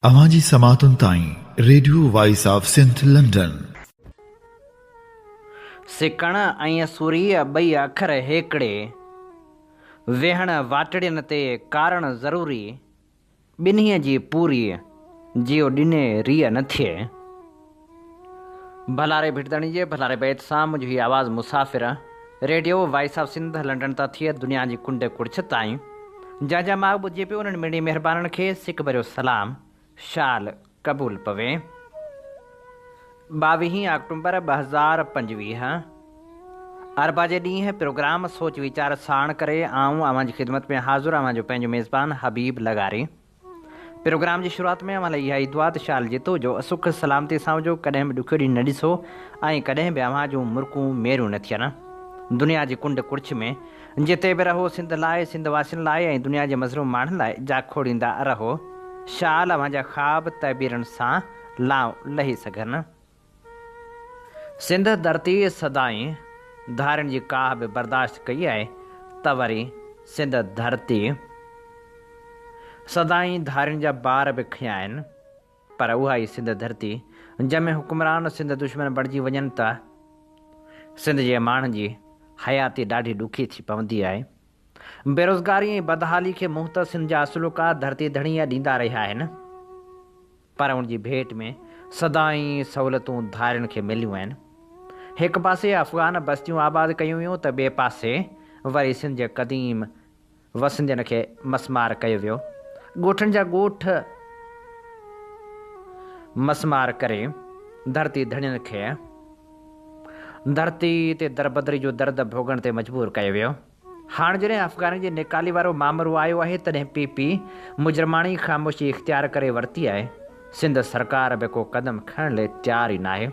अवांजी समातुन ताईं radio voice of Sindh London. सिकण ऐं सुरीअ ॿई अखर हेकड़े, वेहण वाटड़ियुनि ते कारण ज़रूरी, ॿिन्हीअ जी पूरी जियो ॾिने रीअ न थिए। भलारे भिटदणी जे भलारे बैत सां मुंहिंजी आवाज़ मुसाफ़िर radio voice of Sindh London तां थिए दुनिया जी कुंड कुड़छ ताईं। जंहिंजा मां ॿुधे पियो उन्हनि मिड़ी महिरबाननि खे सिक भरियो सलाम, शाल क़बूल पवे। 22 अक्टूबर 2025 अरबा जे ॾींहुं प्रोग्राम सोच वीचार साण करे आऊं अवांजी ख़िदमत में हाज़ुर आवां जो पंहिंजो मेज़बान हबीब लगारे। प्रोग्राम जी शुरूआत में अवां लाइ इहा ई दुआ त शाल जितो जो सुख सलामती सां हुजो, कॾहिं बि ॾुखियो ॾींहुं न ॾिसो ऐं कॾहिं बि अवां जूं मुर्कूं मेरूं न थियनि। दुनिया जी कुंड कुड़छ में जिते बि रहो सिंध लाइ, सिंध वासियुनि लाइ ऐं दुनिया जे मज़लूम माण्हुनि लाइ जाखोड़ींदा रहो। शाल अवां जा ख़्वाब तइबीरनि सां लाव लही सघनि। सिंध धरती सदाईं धारियुनि जी काह बि बर्दाश्त कई आहे त वरी सिंध धरती सदाईं धारियुनि जा बार बि खिया आहिनि, पर उहा ई सिंध धरती जंहिंमें हुकुमरान सिंध दुश्मन बणिजी वञनि त सिंध जे माण्हुनि जी हयाती ॾाढी ॾुखी थी पवंदी आहे। बेरोज़गारी ऐं बदहाली खे मुंहुं त सिंध जा असुलुका धरती धणीअ ॾींदा रहिया आहिनि, पर उनजी भेट में सदाईं सहूलियतूं धारियुनि खे मिलियूं आहिनि। हिकु पासे अफ़गान बस्तियूं आबाद कयूं हुयूं त ॿिए पासे वरी सिंध जे क़दीम वसिंदनि खे मसमार कयो वियो। ॻोठनि जा ॻोठ मसमार करे धरती धणियुनि खे धरती ते दरबदरी जो दर्द भोगण ते मजबूर कयो वियो। हाणे जॾहिं अफ़गान जे निकाली वारो मामलो आयो आहे तॾहिं पीपी मुजरमाणी ख़ामोशी इख़्तियार करे वरिती आहे। सिंध सरकार बि को क़दम खणण लाइ तयारु ई न आहे।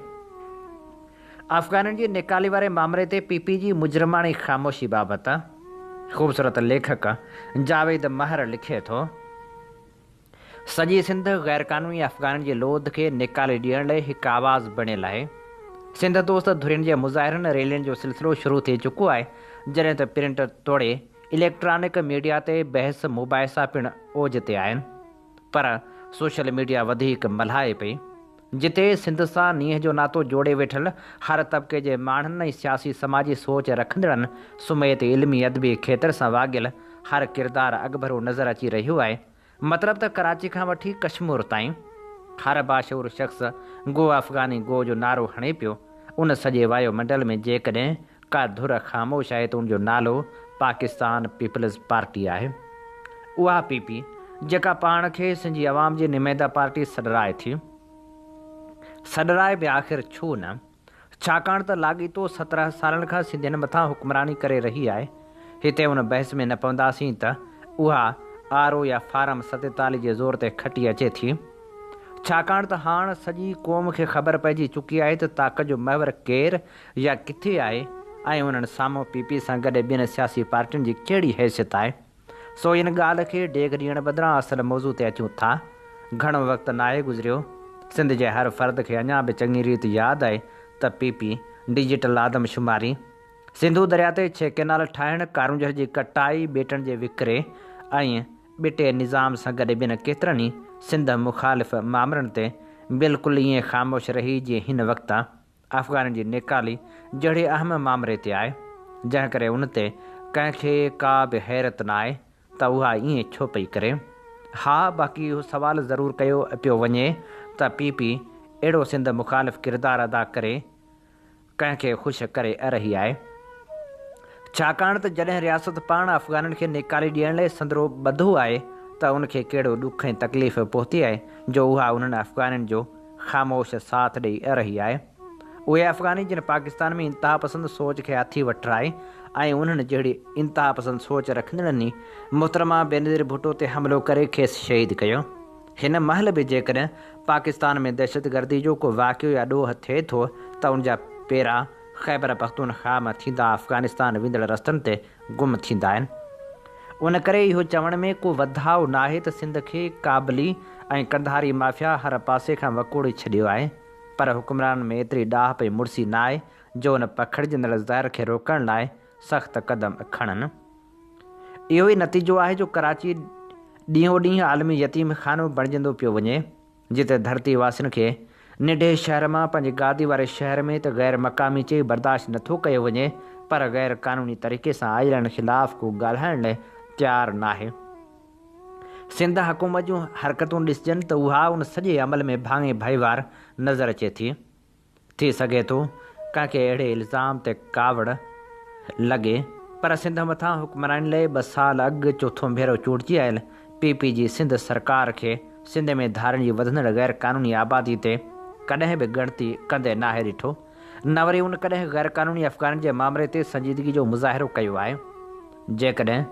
अफ़गाननि जी निकाली वारे मामले ते पीपी जी मुजरमाणी ख़ामोशी बाबति ख़ूबसूरत लेखक जावेद महर लिखे थो, सॼी सिंध ग़ैर क़ानूनी अफ़गाननि जे लोध खे निकाले ॾियण लाइ हिकु आवाज़ बणियल आहे। सिंध दोस्त धुरियुनि जे मुज़ाहिरनि रैलियुनि जो सिलसिलो शुरू थी चुको आहे, जॾहिं त प्रिंट तोड़े इलेक्ट्रॉनिक मीडिया ते बहस मुबाहिसा पिणु ओज ते आहिनि, पर सोशल मीडिया वधीक मल्हाए पई। जिते सिंध सां नींहं जो नातो जोड़े वेठल हर तबिके जे माण्हुनि ऐं सियासी समाजी सोच रखंदड़नि सुमेत इल्मी अदबी खेत्र सां वाॻियल हर किरदारु अॻभरो नज़र अची रहियो आहे। मतिलबु त कराची खां वठी कश्मीर ताईं हर बाशूर शख़्स गो अफ़गानी गो जो नारो हणे पियो। उन सॼे वायुमंडल में जेकॾहिं का धुर ख़ामोश आहे त उनजो नालो पाकिस्तान पीपल्स पार्टी आहे। उहा पीपी जेका पाण खे सिंधी अवाम जी नुमाइंदा पार्टी सॾराए थी। सॾराए बि आख़िर छो न, छाकाणि त लाॻीतो 17 सालनि खां सिंधियुनि मथां हुक्मरानी करे रही आहे। हिते उन बहस में न पवंदासीं त उहा आरो या फारम 47 जे ज़ोर ते खटी अचे थी, छाकाणि त हाणे सॼी क़ौम खे ख़बर पइजी चुकी आहे त ताक़त जो महवर केरु या किथे आहे ऐं उन्हनि साम्हूं पीपी सां गॾु ॿियनि सियासी पार्टियुनि जी कहिड़ी हैसियत आहे। सो इन ॻाल्हि खे डेग ॾियण बदिरां असल मौज़ू ते अचूं था। घणो वक़्तु नाहे गुज़रियो, सिंध जे हर फ़र्द खे अञा बि चङी रीति यादि आहे त पीपी डिजिटल आदमशुमारी, सिंधू दरिया ते 6 कैनाल ठाहिण, कारूंजर जी कटाई, ॿेटनि जे विकिरे ऐं ॿिटे निज़ाम सां गॾु ॿियनि केतिरनि ई सिंध मुख़ालिफ़ मामलनि ते बिल्कुलु ईअं ख़ामोश रही जीअं हिन वक़्तु अफ़गान जी निकाली जहिड़े अहम मामले ते आहे, जंहिं करे उन ते कंहिंखे का बि हैरत न आहे त उहा ईअं छो पई करे। हा, बाक़ी इहो सुवालु ज़रूरु कयो पियो वञे त पीपी अहिड़ो सिंध मुख़ालिफ़ किरदारु अदा करे कंहिंखे ख़ुशि करे रही आहे, छाकाणि त जॾहिं रियासत पाण अफ़गाननि खे निकाली ॾियण लाइ संदरो ॿधो आहे त उनखे कहिड़ो ॾुख ऐं तकलीफ़ पहुती आहे जो उहा उन्हनि अफ़गाननि जो ख़ामोश साथ ॾेई रही आहे। उहे अफ़गानी जिन पाकिस्तान में इंतिहा पसंद सोच खे हथी वठराए ऐं उन्हनि जहिड़ी इंतिहा पसंद सोच रखंदड़नि मुहतरमा बेनज़ीर भुट्टो ते हमिलो करे खेसि शहीद कयो। हिन महिल बि जेकॾहिं पाकिस्तान में दहशतगर्दी जो को वाक़ियो या ॾोह थिए थो त उनजा पेरा ख़ैबर पख्तूनख्वा में थींदा अफ़गानिस्तान वेंदड़ रस्तनि ते गुम थींदा आहिनि। उन करे इहो चवण में को वधाउ न आहे त सिंध खे काबली ऐं कंधारी माफ़िया हर पासे खां वकोड़े छॾियो आहे, पर हुक्मरान में एतिरी ॾाह पई मुड़सी न आहे जो उन पखिड़िजंदड़ ज़हर खे रोकण लाइ सख़्तु क़दम खणनि। इहो ई नतीजो आहे जो कराची ॾींहों ॾींहुं आलमी यतीम खानो बणिजंदो पियो वञे। जिते धरती वासियुनि खे निढे शहर मां पंहिंजे गादी वारे शहर में त ग़ैर मक़ामी चई बर्दाश्त नथो कयो वञे, पर ग़ैर क़ानूनी तरीक़े सां आयलनि ख़िलाफ़ को ॻाल्हाइण लाइ तयारु नाहे। सिंध हुकूमत जूं हरकतूं ॾिसजनि त उहा उन सॼे अमल में भाङे भाईवार नज़र अचे थी सघे थो कंहिंखे अहिड़े इल्ज़ाम ते कावड़ लॻे, पर सिंध मथां हुक्मरानी लाइ 2 साल अॻु चोथों भेरो चूंडिजी आयल PP जी सिंध सरकार खे सिंध में धारनि जी वधंदड़ ग़ैर क़ानूनी आबादी ते कॾहिं बि ॻणती कंदे नाहे ॾिठो, न वरी उन कॾहिं ग़ैर क़ानूनी अफ़गाननि जे मामले ते संजीदगी जो मुज़ाहिरो कयो आहे। जेकॾहिं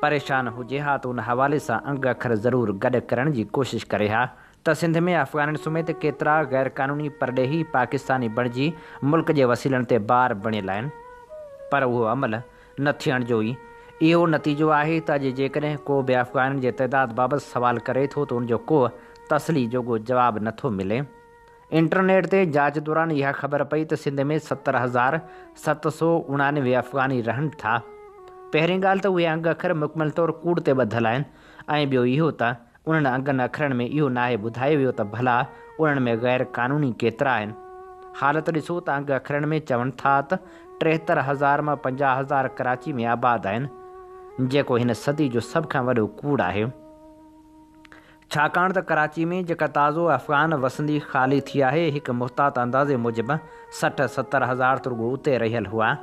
परेशान हुजे हा त उन हवाले सां अंग अखर ज़रूरु गॾु करण जी कोशिशि करे हा त सिंध में अफ़गाननि समेत केतिरा ग़ैर क़ानूनी परॾेही पाकिस्तानी बणिजी मुल्क जे वसीलनि ते बार बणियल आहिनि, पर उहो अमल न थियण जो ई इहो नतीजो आहे त अॼु जेकॾहिं को बि अफ़गाननि जे तइदाद बाबति सुवाल करे थो त उनजो को तसली जोॻो जवाबु नथो मिले। इंटरनेट ते जांच दौरान इहा ख़बर पई त सिंध में 70,799 अफ़गानी रहनि था। पहिरीं ॻाल्हि त उहे अंग अखर मुकमल तौरु कूड़ ते ॿधियल आहिनि, ऐं ॿियो इहो त उन्हनि अंगनि अखरनि में इहो नाहे ॿुधायो वियो त भला उन्हनि में ग़ैर क़ानूनी केतिरा आहिनि। हालत ॾिसो त अंग अखरनि में चवनि था त 73,000 मां 50,000 कराची में आबाद आहिनि, जेको हिन सदी जो सभ खां वॾो कूड़ आहे, छाकाणि त कराची में जेका ताज़ो अफ़गान वसंदी ख़ाली थी आहे, हिकु मुहतात अंदाज़े मूजिबि 60-70,000 तुर्गो उते रहियल हुआ।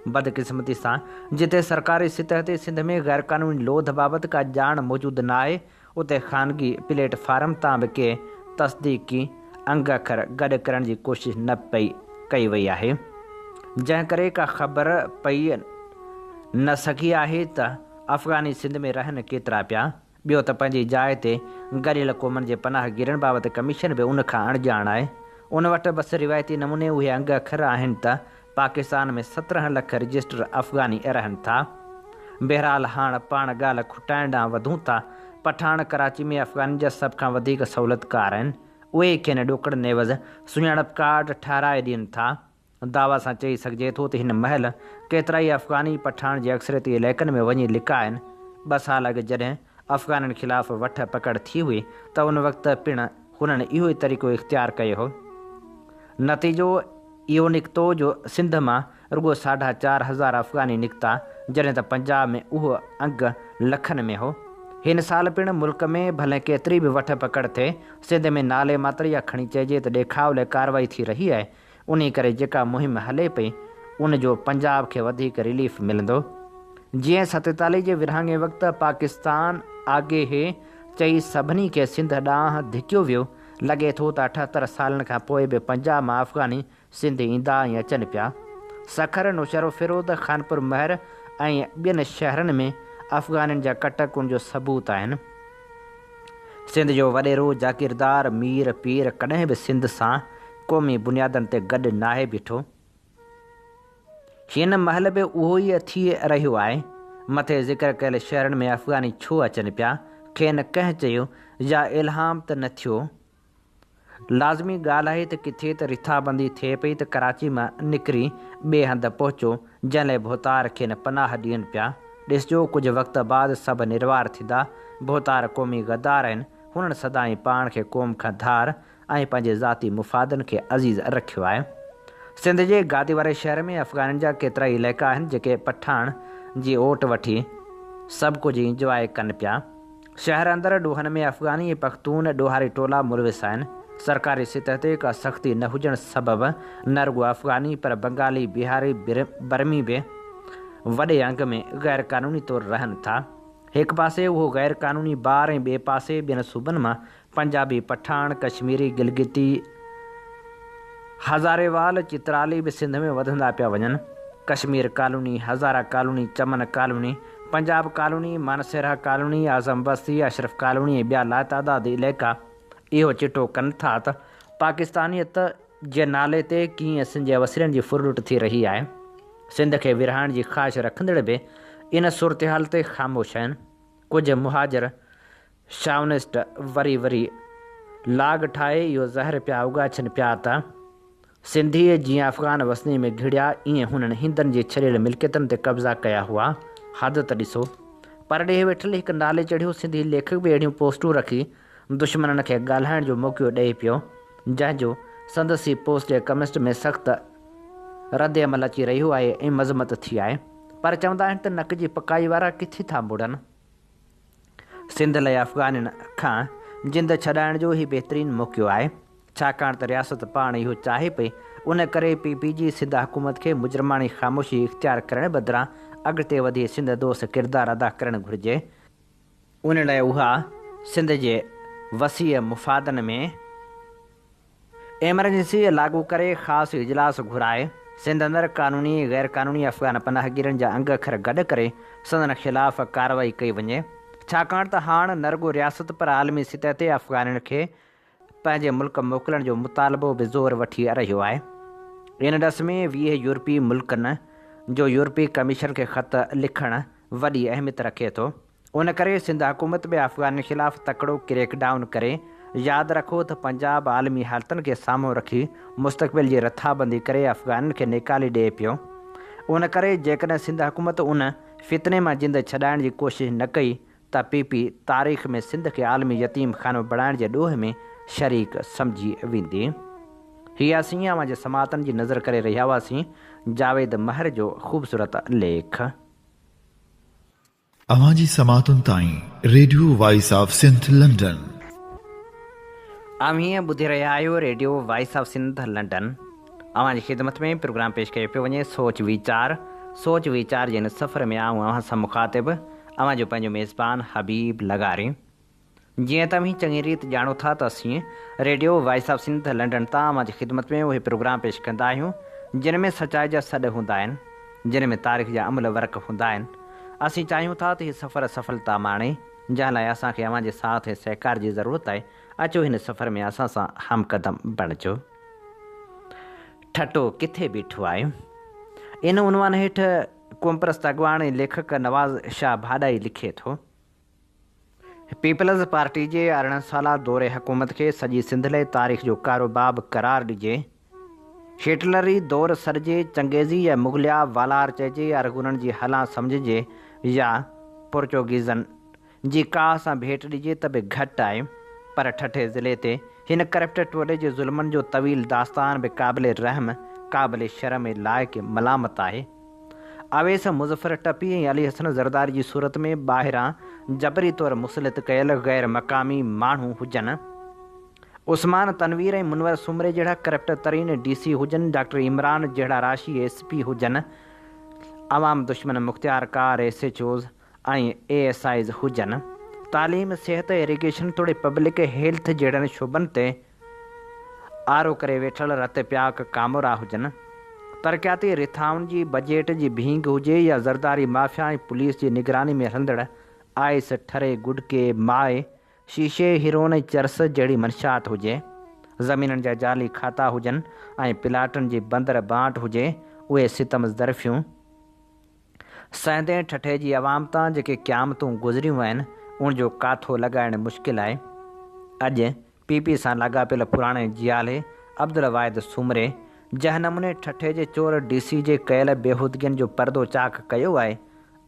बदकिस्मती सां जिते सरकारी सतह ते सिंध में ग़ैर क़ानूनी लोध बाबति का ॼाण मौजूदु न आहे, उते ख़ानगी प्लेटफार्म तां बि के तस्दीक़ी अंग अखर गॾु करण जी कोशिशि न कई वई आहे, जंहिं करे का ख़बर पई न सघी आहे त अफ़गानी सिंध में रहनि केतिरा पिया। ॿियो त पंहिंजी जाइ ते गॾियल क़ौमनि जे पनाह गिरनि बाबति कमीशन बि उन खां अणॼाण आहे। उन वटि बसि रिवायती नमूने उहे अंग अखर आहिनि त पाकिस्तान में 17 लख रजिस्टर अफ़गानी रहनि था। बहरहाल हाणे पाण ॻाल्हि खुटाइण ॾांहुं वधूं था। पठाण कराची में अफ़गानी जा सभ खां वधीक सहूलियतकार आहिनि। उहे खेनि ॾोकड़ नेवज़ सुञाणप कार्ड ठाराए ॾियनि था। दावा सां चई सघिजे थो त हिन महिल केतिरा ई अफ़गानी पठाण जे अक्सरियती इलाइक़नि में वञी लिका आहिनि। 2 साल अॻु जॾहिं अफ़गाननि ख़िलाफ़ु वठ पकड़ थी हुई त उन वक़्तु पिणु हुननि इहो ई तरीक़ो इख़्तियार कयो हो। नतीजो इहो निकितो जो सिंध मां रुॻो 4,500 अफ़गानी निकिता, जॾहिं त पंजाब में उहो अंग लखनि में हो। हिन साल पिणु मुल्क में भले केतिरी बि वठ पकड़ थिए, सिंध में नाले मात्र या खणी चइजे त ॾेखाव लाइ कार्रवाई थी रही आहे। उन करे जेका मुहिम हले पई उन जो पंजाब खे वधीक रिलीफ मिलंदो। जीअं 47 जे विरहाङे वक़्तु पाकिस्तान आगे हे चई सभिनी खे सिंध ॾांहुं धिकियो वियो, लॻे थो त 78 सालनि खां पोइ बि पंजाब मां अफ़गानी सिंध ईंदा ऐं अचनि पिया। सखर, नौशहरो फिरोज़, खानपुर महर ऐं ॿियनि शहरनि में अफ़गाननि जा कटक उन जो सबूत आहिनि। सिंध जो वॾेरो जागीरदार मीर पीर कॾहिं बि सिंध सां क़ौमी बुनियादनि ते गॾु नाहे बीठो। हिन महिल बि उहो ई थी रहियो आहे। मथे ज़िक्र कयल शहरनि में अफ़गानी छो अचनि पिया, खेनि कंहिं चयो या इल्हाम त न थियो। लाज़मी ॻाल्हि आहे त किथे त रिथाबंदी थिए पई त कराची मां निकिरी ॿिए हंधि पहुचो, जंहिं लाइ भोतार खेनि पनाह ॾियनि पिया। ॾिसजो कुझु वक़्त बाद सभु निर्वार थींदा। भोतार क़ौमी गद्दार आहिनि। हुननि सदाईं पाण खे क़ौम खां धार ऐं पंहिंजे ज़ाती मुफ़ादनि खे अज़ीज़ रखियो आहे। सिंध जे गादी वारे शहर में अफ़गाननि जा केतिरा ई इलाइक़ा आहिनि जेके पठाण जी ओट वठी सभु कुझु इंजॉय कनि पिया। शहर अंदरि ॾोहनि में अफ़गानी पख़्तून ॾोहारी टोला मुलविस आहिनि। सरकारी सतह ते का सख़्ती न हुजण सबबि न रुॻो अफ़गानी पर बंगाली, बिहारी, बर्मी बि वॾे अंग में ग़ैर क़ानूनी तौरु रहनि था। हिकु पासे उहो ग़ैर क़ानूनी ॿार ऐं ॿिए पासे ॿियनि सूबनि मां पंजाबी, पठाण, कश्मीरी, गिलगिती, हज़ारेवाल, चित्राली बि सिंध में वधंदा पिया वञनि। Kashmir colony, Hazara colony, Chaman colony, Punjab colony, Mansehra colony, Azam बस्ती, अशरफ कॉलोनी ऐं ॿिया लातइदाद इलाइक़ा इहो चिटो कनि था त पाकिस्तानियत जे नाले ते कीअं सिंध जे वसीलनि जी फुरलुट थी रही आहे। सिंध खे विरहाइण जी ख़्वाहिश रखंदड़ बि इन सूरतहाल ते ख़ामोश आहिनि। कुझु मुहाजिर शावनिस्ट वरी लाग ठाहे इहो ज़हर पिया उगाछनि पिया त सिंधी जीअं अफ़गान वसनी में घिड़िया, ईअं हुननि हिंदनि जे छॾियल मिल्कियतुनि ते कब्ज़ा कया हुआ। हद त ॾिसो। पर ॾे वेठल हिकु नाले चढ़ियो सिंधी लेखक बि अहिड़ियूं पोस्टूं रखी दुश्मननि खे ॻाल्हाइण जो मौक़ो ॾेई पियो, जंहिंजो संदसि पोस्ट जे कम्युनिस्ट में सख़्तु रद अमल अची रहियो आहे ऐं मज़मत थी आहे। पर चवंदा आहिनि त नक जी पकाई वारा किथे था मुड़नि। सिंध लाइ अफ़गाननि खां जिंद छॾाइण जो ई बहितरीनु मौक़ो आहे, छाकाणि त रियासत पाण इहो चाहे पई। उन करे PPG जी सिंध हुकूमत खे मुजरमानी ख़ामोशी इख़्तियार करण बदिरां अॻिते वधी सिंध दोस्त किरदारु अदा करणु घुरिजे। उन लाइ उहा सिंध जे वसीअ मुफ़ादनि में एमरजेंसी लागू करे ख़ासि इजलास घुराए सिंध अंदरि क़ानूनी गैर क़ानूनी अफ़गान पनाहगीरनि जा अंग अखर गॾु करे संदन ख़िलाफ़ कार्रवाई कई वञे, छाकाणि त हाणे न रुॻो रियासत पर आलमी सतह ते अफ़गाननि खे पंहिंजे मुल्क मोकिलण जो मुतालबो बि ज़ोर वठी रहियो आहे। इन ॾस में 20 यूरोपी मुल्कनि जो यूरोपी कमीशन खे ख़त लिखणु वॾी अहमियत रखे थो। उन करे सिंध हुकूमत बि अफ़गाननि ख़िलाफ़ु तकिड़ो क्रैकडाउन करे यादि रखो त पंजाब आलमी हालतुनि खे साम्हूं रखी मुस्तक़बिल जी रथाबंदी करे अफ़गाननि खे निकाले ॾिए पियो। उन करे जेकॾहिं सिंध हुकूमत उन फितने मां जिंद छॾाइण जी कोशिशि न कई त PP तारीख़ में सिंध खे आलमी यतीम खानो बणाइण जे ॾोह में शरीक सम्झी वेंदी। हीअ असीं अवां जे समातनि जी नज़र करे रहिया हुआसीं जावेद महर जो ख़ूबसूरत लेख। अवां जी समातुनि ताईं radio voice of Sindh London. हीअं ॿुधी रहिया आहियो radio voice of Sindh London. अवां जी ख़िदमत में प्रोग्राम पेश कयो पियो वञे सोच वीचार जे हिन सफ़र में आऊं अव्हां सां मुखातिब अवां जो पंहिंजो मेज़बान हबीब लगारी। जीअं त तव्हीं चङी रीति ॼाणो था त असीं radio voice of Sindh London तां अवां जी ख़िदमत में उहे प्रोग्राम पेश कंदा आहियूं जिन में सचाई जा सॾ हूंदा आहिनि, जिन में तारीख़ जा अमल वर्क हूंदा आहिनि। असीं चाहियूं था त हीउ सफ़र सफलता माणे, जंहिं लाइ असांखे अवां जे साथ ऐं सहकार जी ज़रूरत आहे। अचो हिन सफ़र में असां सां हमक़दम बणिजो। ठटो किथे बीठो आहे, इन उनवान हेठि क़ौमपरस्त अॻवान ऐं लेखक नवाज़ शाह भाॾाई लिखे थो। पीपल्स पार्टी जे 18 साला दौरे हुकूमत खे सॼी सिंध लाइ तारीख़ जो कारोबाब करार ॾिजे। हिटलरी दौर सॾिजे, चंगेज़ी या मुग़लिया वालार चइजे, अरगुननि जी हलां सम्झिजे या पोर्चुगीज़नि जी काह सां भेट ॾिजे त बि घटि आहे। पर ठठे ज़िले ते हिन करप्ट टोले जे ज़ुल्मनि जो तवील दास्तान बि क़ाबिल रहम, क़ाबिल शर्म ऐं लाइक़ मलामत आहे। अवेस मुज़फ़र टपी ऐं अली हसन ज़रदारी जी सूरत में ॿाहिरां जबरी तौरु मुसलित कयल गैर मक़ामी माण्हू हुजनि, उस्मान तनवीर ऐं मुनवर सुमरे जहिड़ा करप्ट तरीन DC हुजनि, डॉक्टर इमरान जहिड़ा राशी SP हुजनि, अवाम दुश्मन मुख़्तियार कार SHOs ऐं ASIs हुजनि, तालीम सिहत इरीगेशन तोड़े पब्लिक हेल्थ जहिड़नि शोबनि ते आरो करे वेठल रत प्याक कामोरा हुजनि, तरक़ियाती रिथाउनि जी बजेट जी भींग हुजे या ज़रदारी माफ़िया ऐं पुलिस जी निगरानी में हलंदड़ आइस ठरे गुडके माए शीशे हिरोन ऐं चर्स जहिड़ी मंशात हुजे, ज़मीननि जा जाली खाता हुजनि ऐं प्लाटनि जी बंदर बांट हुजे, उहे सितम ज़रफ़ियूं सहंदे ठठे जी आवाम तां जेके क़यामतूं गुज़रियूं आहिनि उनजो काथो लॻाइणु मुश्किल आहे। अॼु PP सां लाॻापियल पुराणे जियाले अब्दुल वाहिद सुमरे जंहिं नमूने ठठे जे चोर DC जे कयल बेहूदगियुनि जो पर्दो चाक कयो आहे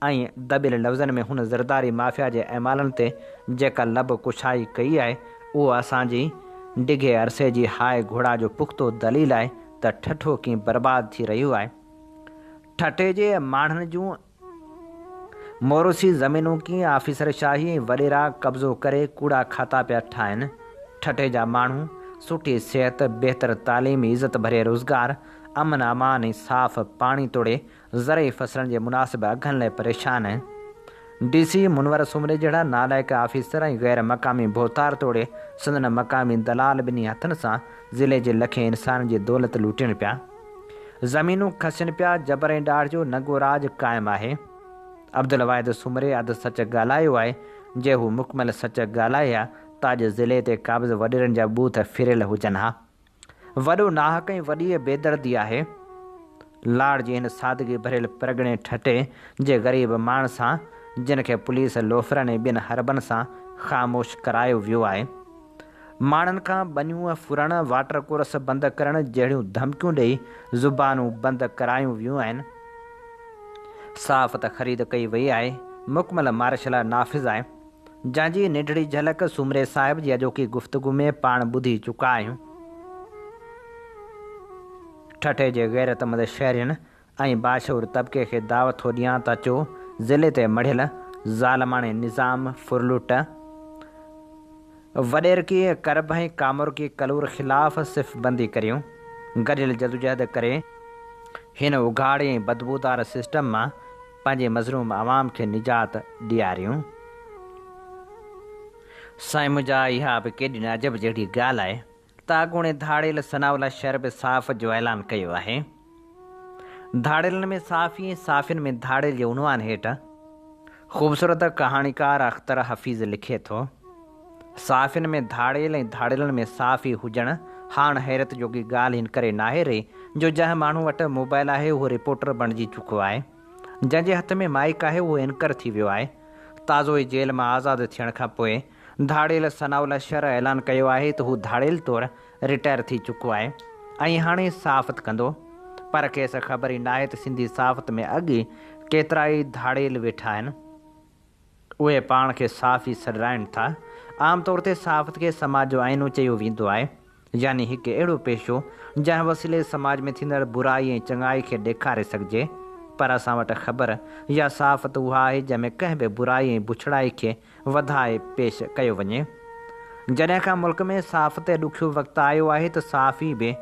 ऐं दबियल लफ़्ज़नि में हुन ज़रदारी माफ़िया जे अमालनि ते जेका लब कुशाई कई आहे, उहो असांजी डिघे अरसे जी हाय घोड़ा जो पुख़्तो दलील आहे त ठठो कीअं बर्बादु थी रहियो आहे। ठठे जे माण्हुनि जूं मोरूसी ज़मीनूं कीअं आफ़ीसर शाही ऐं वॾेरा कब्ज़ो करे कूड़ा खाता पिया ठाहिनि। ठठे जा माण्हू सुठी सिहत, बहितर तालीम, इज़त भरे रोज़गार, अमन अमान ऐं साफ़ पाणी तोड़े ज़रई फसलनि जे मुनासिब अघनि लाइ परेशान आहिनि। DC मुनवर सुमरे जहिड़ा नालाइक आफ़ीसर ऐं गैर मक़ामी भोतार तोड़े संदन मक़ामी दलाल ॿिन्ही हथनि सां ज़िले जे लखे इंसान जी दौलत लूटनि पिया, ज़मीनूं खसनि पिया, जबर ऐं ॾाढ जो नंगो राज क़ाइमु आहे। अब्दुल वाहिद सुमरे अधु सच ॻाल्हायो आहे, जे हू मुकमल सच ॻाल्हाए हा त अॼु ज़िले ते क़ाबिज़ वॾेरनि जा बूथ फिरियल हुजनि हा। वॾो नाहक ऐं वॾी बेदर्दी आहे। लाड़ जी हिन सादगी भरियल परगिणे ठठे जे ग़रीब माण्हू सां जिन खे पुलिस लोफरनि ऐं ॿियनि हरबनि सां ख़ामोश करायो वियो आहे। माण्हुनि खां बनियूं फुरण, वाटर कोर्स बंदि करण जहिड़ियूं धमकियूं ॾेई ज़ुबानूं बंदि करायूं वियूं आहिनि। साफ़ त ख़रीद कई वई आहे, मुकमल मार्शल नाफ़िज़ आहे। जंहिंजी निढड़ी झलक सुमरे साहिब जी अॼोकी गुफ़्तगू में पाण ॿुधी चुका आहियूं। ठठे जे गैरतमंद शहरियुनि ऐं बाशऊर तबिके खे दावत थो ॾियां त अचो ज़िले ते मढ़ियल ज़ालमाणे निज़ाम फुरलुट वॾेरकी करब ऐं कामुरकी कलूर ख़िलाफ़ सिफ़ बंदी करियूं। गॾियल जदोजहद करे हिन उघाड़े ऐं बदबूदार सिस्टम मां पंहिंजे मज़लूम आवाम खे निजात ॾियारियूं। साईं मुंहिंजा इहा बि केॾी न अजब जहिड़ी ॻाल्हि आहे त अॻूणे धाड़ेल सनाउल्ला शहर बि साफ़ जो ऐलान कयो आहे। धाड़ेलनि में साफ़ी, साफ़ियुनि में धाड़ेल जे उनवान हेठि ख़ूबसूरत कहाणीकार अख़्तर हफ़ीज़ लिखे थो, साफ़ियुनि में धाड़ेल ऐं धाड़ेलनि में साफ़ी हुजणु हाणे हैरत जोगी ॻाल्हि हिन करे नाहे रे जो जंहिं माण्हू वटि मोबाइल आहे उहो रिपोर्टर बणिजी चुको आहे, जंहिंजे हथ में माइक आहे उहो एंकर थी वियो आहे। ताज़ो ई जेल मां आज़ादु थियण खां पोइ धाड़ेल सनाउल्ला शहर ऐलान कयो आहे त हू धाड़ेल तौरु रिटायर थी चुको आहे ऐं हाणे साफ़त कंदो। पर कंहिंसां ख़बर ई नाहे त सिंधी साफ़त में अॻु केतिरा ई धाड़ेल वेठा आहिनि। उहे पाण खे साफ़ी सॾाइनि था। आमतौर ते साफ़त खे समाज जो आइनो चयो वेंदो आहे, यानी हिकु अहिड़ो पेशो जंहिं वसीले समाज में थींदड़ बुराई ऐं चङाई खे ॾेखारे सघिजे। पर असां वटि ख़बर या साफ़त उहा आहे जंहिंमें कंहिं बि बुराई ऐं बुछड़ाई खे वधाए पेश कयो वञे। जॾहिं खां मुल्क में साफ़त ॾुखियो वक़्तु आयो आहे त साफ़ी बि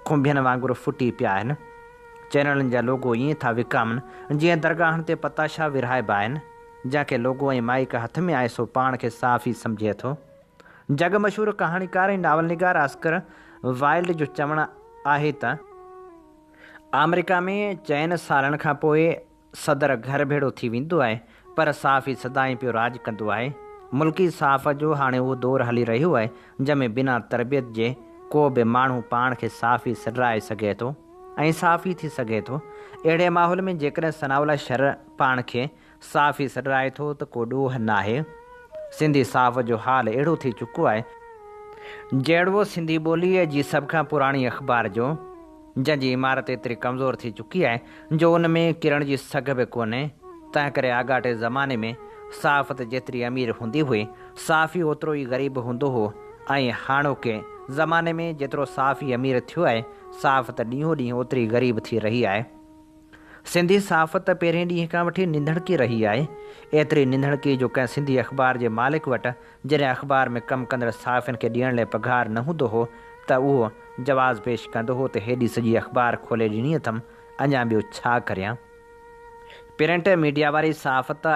खुंभियनि वांगुरु फुटी पिया आहिनि। चैनलनि जा लोगो ईअं था विकामनि जीअं दरगाहनि ते पताशा विरहाइबा आहिनि। जंहिंखे लोगो ऐं माइक हथ में आहे सो पाण खे साफ़ी सम्झे थो। जग मशहूरु कहाणीकार ऐं नावलनिगार ऑस्कर वाइल्ड जो चवणु आहे त अमेरिका में चइनि सालनि खां पोइ सदर घर भेड़ो थी वेंदो आहे, पर साफ़ी सदाईं पियो राज कंदो आहे। मुल्की साफ़ जो हाणे उहो दौरु हली रहियो आहे जंहिंमें बिना तरबियत जे को बि माण्हू पाण खे साफ़ी सॾाए सघे थो ऐं साफ़ी थी सघे थो। अहिड़े माहौल में जेकॾहिं सनाउल्ला शहर पाण खे साफ़ी सॾाए थो त को ॾोह नाहे। सिंधी साफ़ जो हाल अहिड़ो थी चुको आहे जहिड़ो सिंधी ॿोलीअ जी सभ खां पुराणी अख़बार जो, जंहिंजी इमारत एतिरी कमज़ोर थी चुकी आहे जो उन में किरण जी सघ बि कोन्हे। तंहिं करे आगाटे ज़माने में साफ़त जेतिरी अमीर हूंदी हुई साफ़ी ओतिरो ई ग़रीब हूंदो हो ऐं हाणोके ज़माने में जेतिरो साफ़ी अमीर थियो आहे साफ़त ॾींहों ॾींहुं ओतिरी ग़रीब थी रही आहे। सिंधी साफ़त पहिरें ॾींहं खां वठी निंधड़की रही आहे। एतिरी निंधड़की जो कंहिं सिंधी अख़बार जे मालिक वटि जॾहिं अख़बार में कमु कंदड़ साफ़ियुनि खे ॾियण लाइ पघार न हूंदो हो त उहो जवाज़ पेश कंदो हो त हेॾी सॼी अख़बार खोले ॾिनी अथमि, अञा ॿियो छा करियां। प्रिंट मीडिया वारी साफ़त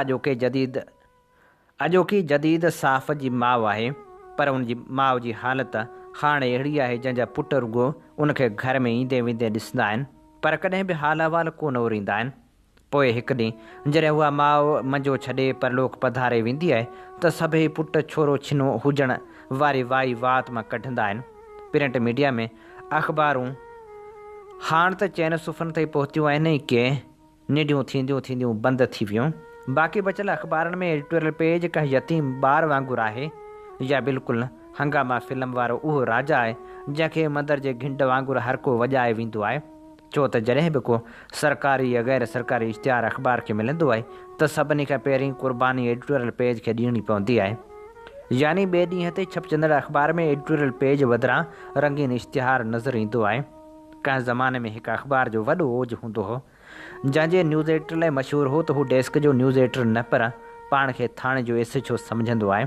अॼोकी जदीद साफ़ जी माउ आहे, पर उनजी माउ जी हालति हाणे अहिड़ी आहे जंहिंजा पुट रुॻो उनखे घर में ईंदे वेंदे ॾिसंदा आहिनि, पर कॾहिं बि हाल अहिवाल कोन ओरींदा आहिनि। पोइ हिकु ॾींहुं जॾहिं उहा माउ मंझो छॾे परलोक पधारे वेंदी आहे त सभई पुट छोरो छिनो हुजण वारी वाई वात मां कढंदा आहिनि। प्रिंट मीडिया में अख़बारूं हाणे त चइनि सुफ़नि ताईं पहुतियूं आहिनि के निडियूं थींदियूं बंदि थी वियूं। बाक़ी बचियल अख़बारनि में एडिटोरियल पेज कंहिं यतीम ॿार वांगुरु आहे या बिल्कुलु हंगामा फिल्म वारो उहो राजा आहे जंहिंखे मंदर जे घिंड वांगुरु हर को वॼाए वेंदो आहे। छो त जॾहिं बि को सरकारी या गैर सरकारी इश्तिहार अख़बार खे मिलंदो आहे त सभिनी खां पहिरीं क़ुर्बानी एडिटोरियल पेज खे ॾियणी पवंदी आहे। यानी ॿिए ॾींहं ते छपजंदड़ अख़बार में एडिटोरियल पेज बदिरां रंगीन इश्तिहार नज़र ईंदो आहे। कंहिं ज़माने में हिकु अख़बार जो वॾो ओज हूंदो हो जंहिंजे न्यूज़ एडिटर लाइ मशहूरु हो त हू डेस्क जो न्यूज़ एडिटर न पर पाण खे थाणे जो एसएचओ सम्झंदो आहे।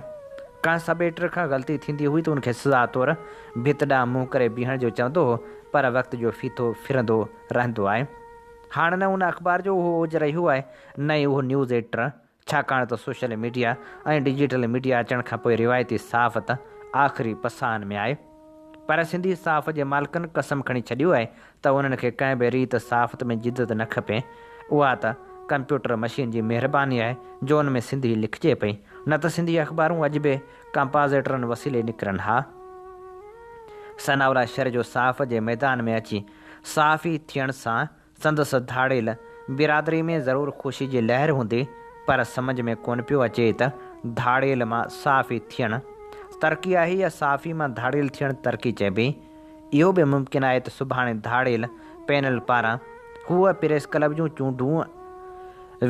कंहिं सब एडिटर खां ग़लती थींदी हुई त उनखे सज़ा तौरु भित ॾांहुं मुंहुं करे बीहण जो चवंदो हो, पर वक़्त जो फीथो फिरंदो रहंदो आहे। हाणे न उन अख़बार जो उहो ओज रहियो आहे न ई उहो न्यूज़ एडिटर, छाकाणि त सोशल मीडिया ऐं डिजिटल मीडिया अचण खां पोइ रिवायती साफ़त आख़िरी पसान में आहे। पर सिंधी साफ़ जे मालिकनि कसम खणी छॾियो आहे त उन्हनि खे कंहिं बि रीति साफ़त में जिदत न खपे। उहा त कंप्यूटर मशीन जी महिरबानी आहे जो उन में सिंधी लिखिजे पई, न त सिंधी अख़बारूं अॼु बि कंपाज़िटरनि वसीले निकिरनि हा। सनाउल्ला शहर जो साफ़ जे मैदान में अची साफ़ी थियण सां संदसि धाड़ेल बिरादरी में ज़रूरु ख़ुशी जी लहर हूंदी, पर सम्झ में कोन पियो अचे त धाड़ेल मां साफ़ी थियणु तरक़ी आहे या साफ़ी मां धाड़ेल थियणु तरक़ी चइबी। इहो बि मुमकिन आहे त सुभाणे धाड़ेल पैनल पारां हूअ प्रेस क्लब जूं चूंडूं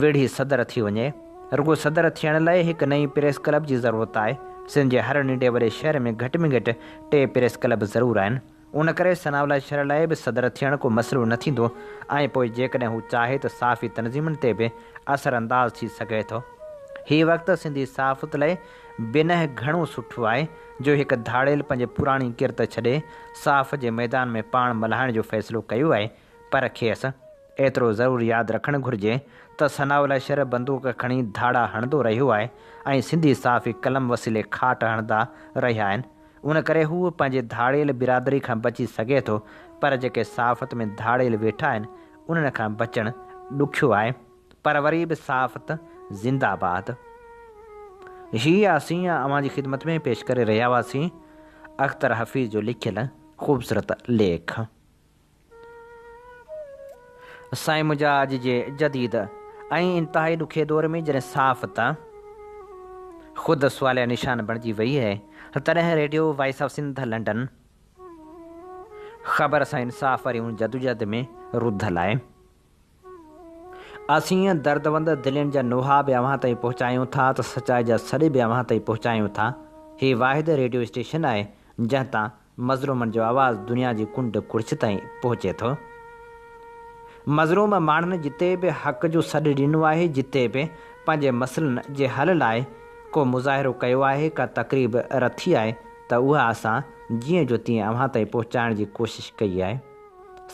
वेढ़ी सदर थी वञे। रुगो सदर थियण लाइ हिकु नई प्रेस क्लब जी ज़रूरत आहे। सिंध जे हर नंढे वॾे शहर में घटि में घटि 3 प्रेस क्लब ज़रूरु आहिनि। उन करे सनावला शहर लाइ बि सदर थियण को मसइलो न थींदो ऐं पोइ जेकॾहिं हू चाहे त साफ़ी तनज़ीमुनि ते बि असरअंदाज़ थी सघे थो। हीउ वक़्तु सिंधी सहाफ़त लाइ बेनह घणो सुठो आहे जो हिकु धाड़ेल पंहिंजे पुराणी किरत छॾे साफ़ जे मैदान में पाण मल्हाइण जो फ़ैसिलो कयो आहे। पर खेसि एतिरो ज़रूरु यादि रखणु घुरिजे त सनावला शहर बंदूक खणी धाड़ा हणंदो रहियो आहे ऐं सिंधी सहाफ़ी कलम वसीले खाट हणंदा रहिया आहिनि। उन करे हू पंहिंजे धाड़ेल बिरादरी खां बची सघे थो, पर जेके सहाफ़त में धाड़ेल वेठा आहिनि उन्हनि खां बचणु ॾुखियो आहे। पर वरी बि सहाफ़त ज़िंदाबाद। हीअ असीं अवां जी ख़िदमत में पेश करे रहिया हुआसीं अख़्तर हफ़ीज़ जो लिखियलु ख़ूबसूरत लेख। साईं मुजाज जे जदीद ऐं इंतहाई ॾुखे दौर में जॾहिं सहाफ़त ख़ुदि सुवालिया निशान बणिजी वई आहे तॾहिं radio voice of Sindh London ख़बर सां इंसाफ़ वारियूं जदोजहद में रुधल आहे। असीं दर्दवंद दिलनि जा नोहा बि अव्हां ताईं पहुचायूं था त सचाई जा सॾ बि अव्हां ताईं पहुचायूं था। हीउ वाहिद रेडियो स्टेशन आहे जंहिं तां मज़लूमनि जो आवाज़ु दुनिया जी कुंड कुर्छ ताईं पहुचे थो। मज़लूम माण्हुनि जिते बि हक़ जो सॾु ॾिनो आहे, जिते बि पंहिंजे मसइलनि जे हल लाइ को मुज़ाहिरो कयो आहे, का तक़रीब रथी आहे, त उहा असां जीअं जो तीअं अव्हां ताईं पहुचाइण जी कोशिशि कई आहे।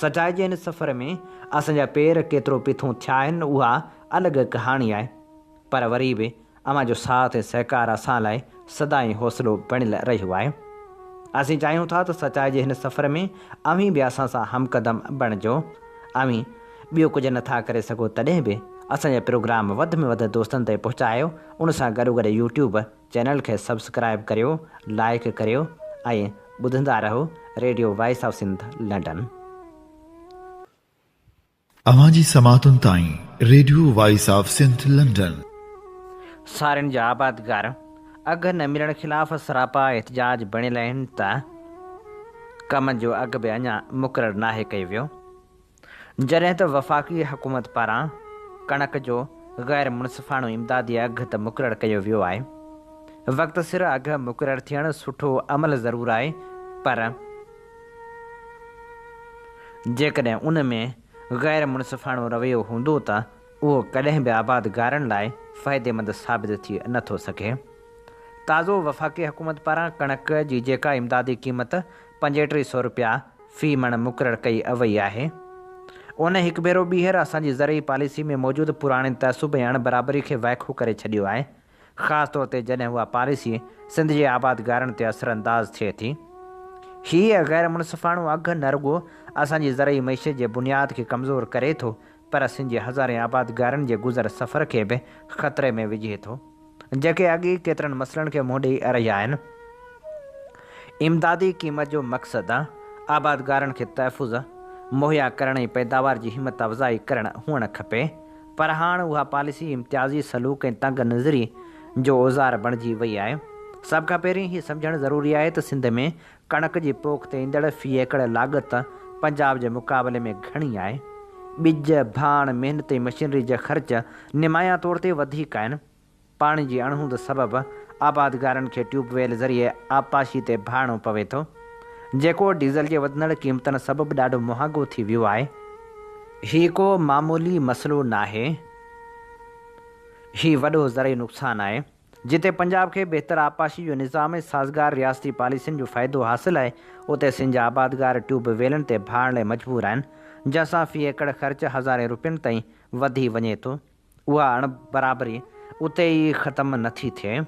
सचाई जे हिन सफ़र में असांजा पेर केतिरो पिथूं थिया आहिनि उहा अलॻि कहाणी आहे। पर वरी बि अव्हां जो साथ ऐं सहकार असां लाइ सदाईं हौसलो बणियलु रहियो आहे। असीं चाहियूं था त सचाई जे हिन सफ़र में अव्हीं बि असां सां हमक़दम बणिजो। अव्हीं ॿियो कुझु नथा करे सघो तॾहिं बि असांजा प्रोग्राम वधि में वधि दोस्तनि ताईं पहुचायो। उन सां गॾोगॾु यूट्यूब चैनल खे सब्सक्राइब करियो, लाइक करियो ऐं ॿुधंदा रहो radio voice of Sindh London. अवां जी समातुनि ताईं radio voice of Sindh London. सारियुनि जा आबादगार अघु न मिलण ख़िलाफ़ सरापा एहतजाज बणियल आहिनि त कम जो अघु बि अञा मुक़ररु नाहे कयो वियो। जॾहिं त वफ़ाक़ी हुकूमत पारां कणक जो ग़ैर मुनसिफ़ाणो इमदादी अघु त मुक़ररु कयो वियो आहे। वक़्तु सिर अघु मुक़ररु थियणु सुठो अमल ज़रूरु आहे, पर जेकॾहिं उन में ग़ैर मुनसिफ़ाणो रवैयो हूंदो त उहो कॾहिं बि आबादगारनि लाइ फ़ाइदेमंद साबित थी नथो सघे। ताज़ो वफ़ाक़ी हुकूमत पारां कणक जी जेका इमदादी क़ीमत 3500 रुपया फ़ी मण मुक़ररु कई वई आहे, उन हिकु भेरो ॿीहर असांजी ज़रई पॉलिसी में मौजूदु पुराणे तहसुब ऐं अणबराबरी खे वाइखो करे छॾियो आहे, ख़ासि तौर ते जॾहिं उहा पॉलिसी सिंध जे आबादगारनि ते असरअंदाज़ थिए थी। हीअ ग़ैर मुनसिफ़ाणो अघु न रुॻो असांजी ज़रई मईशत जे बुनियाद खे कमज़ोर करे थो, पर सिंध जे हज़ारे आबादगारनि जे गुज़र सफ़र खे बि ख़तरे में विझे थो, जेके अॻी केतिरनि मसइलनि खे मुंहुं ॾेई रहिया आहिनि। इमदादी क़ीमत जो मक़सदु आबादगारनि खे तहफ़ुज़ मुहैया करण ऐं पैदावार जी हिमत अफ़ज़ाई करणु हुअणु खपे, पर हाणे उहा पॉलिसी इम्तियाज़ी सलूक ऐं तंग नज़री जो औज़ार बणिजी वई आहे। सभ खां पहिरीं हीअ सम्झणु ज़रूरी आहे त सिंध में कणक जी पोख ते ईंदड़ फ़ी एकड़ लागत पंजाब जे मुक़ाबले में घणी आहे। ॿिज, भाण, महिनत ऐं मशीनरी जा ख़र्च निमाया तौर ते वधीक आहिनि। पाणी जी अणहूंद सबबि आबादगारनि खे ट्यूबवेल ज़रिए आबपाशी ते भाड़ो पवे थो, जेको डीज़ल जे वधंदड़ क़ीमतनि सबबि ॾाढो महांगो थी वियो आहे। हीउ को मामूली मसइलो न आहे, हीउ वॾो ज़रई नुक़सानु आहे। जिते पंजाब खे बहितर आबपाशी जो निज़ाम ऐं साज़गार रियासती पॉलिसियुनि जो फ़ाइदो हासिलु आहे, उते सिंध जा आबादगार ट्यूबवेलनि ते भाड़ण लाइ मजबूर आहिनि, जंहिंसां फ़ी एकड़ ख़र्च 1000 रुपयनि ताईं वधी वञे थो। उहा अणबराबरी उते ई ख़तमु नथी थिए।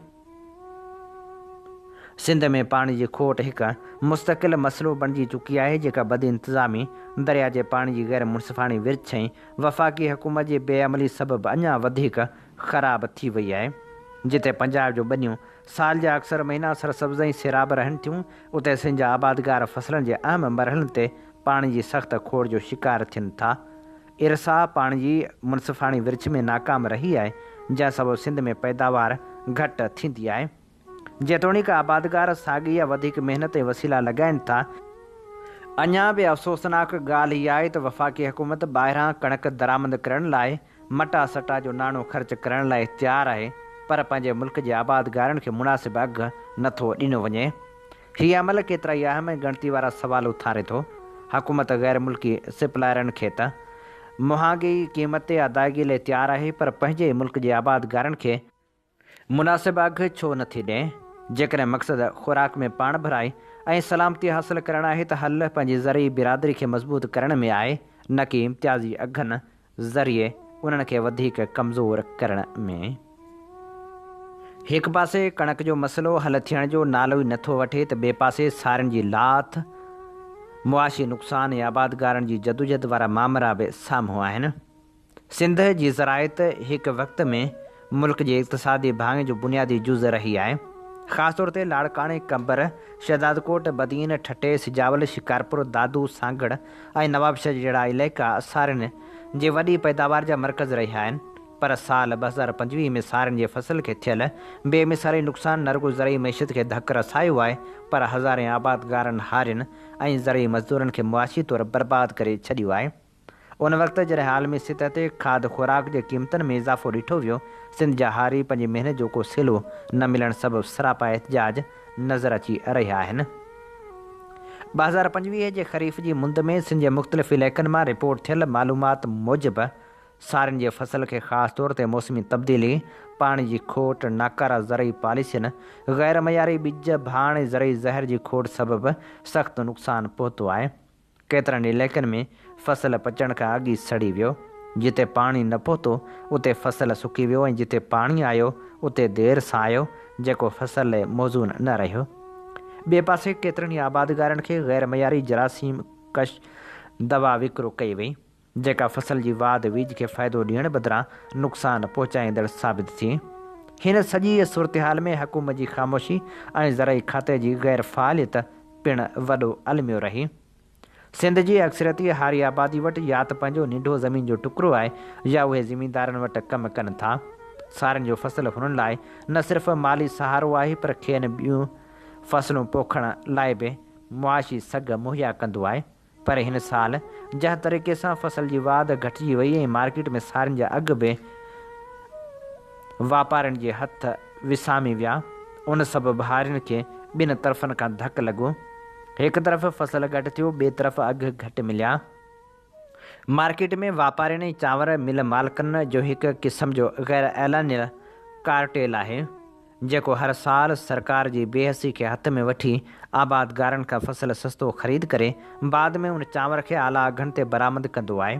सिंध में पाणी जी खोट हिकु मुस्तक़िल मसइलो बणिजी चुकी आहे, जेका बद इंतिज़ामी, दरिया जे पाणी जी ग़ैर मुनसिफ़ाणी विर्छ ऐं वफ़ाक़ी हुकूमत जी बेअमली सबबि अञा वधीक ख़राबु थी वई आहे। जिते पंजाब जो ॿनियूं साल जा अक्सर महीना सरसब्ज़ ऐं सिराब रहनि थियूं, उते सिंध जा आबादगार फ़सलनि जे अहम मरहलनि ते पाणी जी सख़्त खोड़ जो शिकार थियनि था। इरसा पाणी जी मुनसिफ़ाणी विर्छ में नाकाम रही आहे, जंहिं सबबि सिंध में पैदावार घटि थींदी आहे। जेतोणीकि आबादगार साॻी या वधीक महिनत ऐं वसीला लॻाइनि था। अञा बि अफ़सोसनाक ॻाल्हि हीअ आहे त वफ़ाक़ी हुकूमत ॿाहिरां कणक दरामद करण लाइ मटा सटा जो नाणो ख़र्च करण लाइ तयारु आहे, पर पंहिंजे मुल्क जे आबादगारनि खे मुनासिब अघु नथो ॾिनो वञे। हीअ अमल केतिरा ई अहम ॻणती वारा सुवाल उथारे थो। हुकूमत गैर मुल्की सप्लायरनि खे त मुहांगी क़ीमत ते अदायगी लाइ तयारु आहे, पर पंहिंजे मुल्क जे आबादगारनि खे मुनासिब अघु छो नथी ॾिए? जेकॾहिं मक़सदु ख़ुराक में पाण भराई ऐं सलामती हासिलु करणु आहे त हल पंहिंजी ज़रई बिरादरी खे मज़बूत करण में आहे, न कि इम्तियाज़ी अघनि ज़रिए उन्हनि खे वधीक कमज़ोर करण में। हिकु पासे कणक जो मसइलो हल थियण जो नालो ई नथो वठे त ॿिए पासे सारियुनि जी लाथ, मुआशी नुक़सान ऐं आबादगारनि जी जदोजहद वारा मामला बि साम्हूं आहिनि। सिंध जी ज़राइत हिकु वक़्त में मुल्क जे इक़्तिसादी भाङे जो बुनियादी जुज़ रही आहे। ख़ासि तौर ते लाड़काणे, कंबर, शहदादकोट, बदीन, ठटे, सिजावल, शिकारपुर, दादू, सांगड़ ऐं नवाबशह जहिड़ा इलाइक़ा सारियुनि जे वॾी पैदावार जा मर्कज़ रहिया आहिनि। पर साल 2025 में सारियुनि जे फसल खे थियल बेमिसाली नुक़सान न रुॻो ज़रई मैशत खे धकु रसायो आहे, पर हज़ारे आबादगारनि हारियुनि ऐं ज़रई मज़दूरनि खे मुआशी तौरु बर्बादु करे छॾियो आहे। उन वक़्तु जॾहिं आलमी सतह ते खाद ख़ुराक जे क़ीमतनि में इज़ाफ़ो ॾिठो वियो, सिंध जा हारी पंहिंजी महिनत जो को सिलो न मिलणु सबबि सरापा एहतिजाज नज़र अची रहिया आहिनि। 2025 जे ख़रीफ़ जी मुंद में सिंध जे मुख़्तलिफ़ इलाइक़नि मां रिपोर्ट थियल मालूमात मूजिबि सारियुनि जे फसल खे ख़ासि तौर ते मौसमी तब्दीली, पाणी जी खोट, नाकारा ज़रई पॉलिसियुनि, ग़ैर मयारी ॿिज, भाण ऐं ज़रई ज़हर जी खोट सबबि सख़्तु नुक़सानु पहुतो आहे। केतिरनि इलाइक़नि में फसल पचण खां अॻु ई सड़ी वियो। जिते पाणी न पहुतो उते फसल सुकी वियो ऐं जिते पाणी आयो उते देरि सां आयो, जेको फसल लाइ मौज़ून न रहियो। ॿिए पासे केतिरनि ई आबादगारनि खे ग़ैर मयारी जरासीम कश दवा विकिरो कई वई, जेका फसल जी वाध वीज खे फ़ाइदो ॾियण बदिरां नुक़सानु पहुचाईंदड़ साबित थी। हिन सॼी सूरतहाल में हुकूमत जी ख़ामोशी ऐं ज़रई खाते जी ग़ैर फ़ालियत पिणु वॾो अलमियो रही। सिंध जी अक्सरियती हारी आबादी वटि या त पंहिंजो निंढो ज़मीन जो टुकड़ो आहे, या उहे ज़मीनदारनि वटि कमु कनि था। सारियुनि जो फसल हुननि लाइ न सिर्फ़ु माली सहारो आहे, पर खेनि ॿियूं फसलूं पोखण लाइ बि मुआशी सघ मुहैया कंदो आहे। पर हिन साल जंहिं तरीक़े सां फसल जी वाध घटिजी वई ऐं मार्केट में सारियुनि जा अघ बि वापारियुनि जे हथ विसामी विया, उन सबबि हारियुनि खे ॿिनि तरफ़नि खां धकु लॻो। हिकु तरफ़ फसल घटि थियो, ॿिए तरफ़ अघु घटि मिलिया। मार्केट में वापारियुनि ऐं चांवर मिल मालिकनि जो हिकु क़िस्म जो ग़ैर ऐलानियल कार्टेल आहे, जेको हर साल सरकार जी बेहसी खे हथ में वठी आबादगारनि खां फसल सस्तो ख़रीद करे बाद में उन चांवर खे आला अघनि ते बरामद कंदो आहे।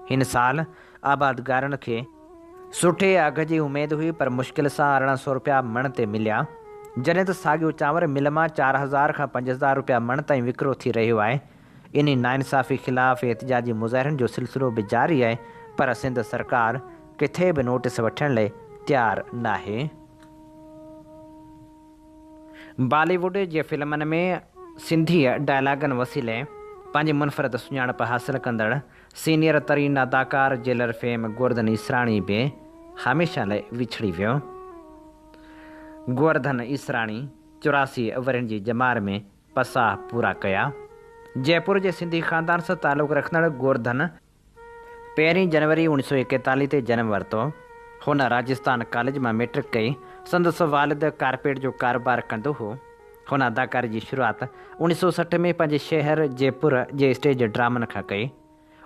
हिन साल आबादगारनि खे सुठे अघ जी उमेदु हुई, पर मुश्किल सां 1100 रुपया मण ते मिलिया, जॾहिं त साॻियो चांवर मिल मां 4000 खां 5000 रुपया मण ताईं विकिरो थी रहियो आहे। इन नाइंसाफ़ी ख़िलाफ़ एहतिजाजी मुज़ाहिरनि जो सिलसिलो बि जारी आहे, पर सिंध सरकार किथे बि नोटिस वठण लाइ तयारु नाहे। बॉलीवुड जे फिल्मनि में सिंधी डायलॉगनि वसीले पंहिंजी मुनफ़रद सुञाणप हासिलु कंदड़ सीनियर तरीन अदाकार जेलर फेम गोवर्धन इसराणी बि हमेशह लाइ विछड़ी वियो। गोवर्धन इसराणी 84 वरनि जी जमार में पसाह पूरा कया। जयपुर जे सिंधी ख़ानदान सां तालुक़ु रखंदड़ गोवर्धन 1 जनवरी 1941 ते जनम वरितो। हुन राजस्थान कॉलेज मां मैट्रिक कई। संदसि वालिद कारपेट जो कारोबार कंदो हो। हुन अदाकारी जी शुरूआति 1960 में पंहिंजे शहर जयपुर जे स्टेज ड्रामनि खां कई।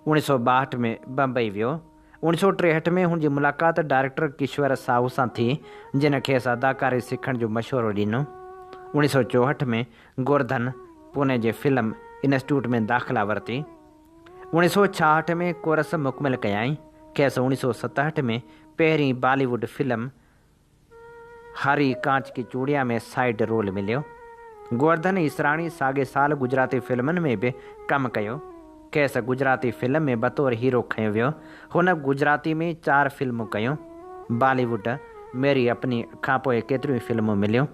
1962 में बम्बई वियो। 1963 में हुनजी मुलाक़ात डायरेक्टर किश्वर साहू सां थी, जिन खेसि अदाकारी सिखण जो मशवरो ॾिनो। 1964 में गोवर्धन पुणे जे फिल्म इंस्टीट्यूट में दाख़िला वरिती। 1966 में कोरस मुकमिल कयाई। खेसि 1967 में पहिरीं बॉलीवुड फिल्म हरी कांच की चूड़िया में साइड रोल मिलियो। गोवर्धन इसराणी साॻे साल गुजराती फिल्मनि में बि कमु कयो। खेसि गुजराती फिल्म में बतौर हीरो खंयो वियो। हुन गुजराती में 4 फिल्मूं कयूं। बॉलीवुड मेरी अपनी खां पोइ केतिरियूं फिल्मूं मिलियूं,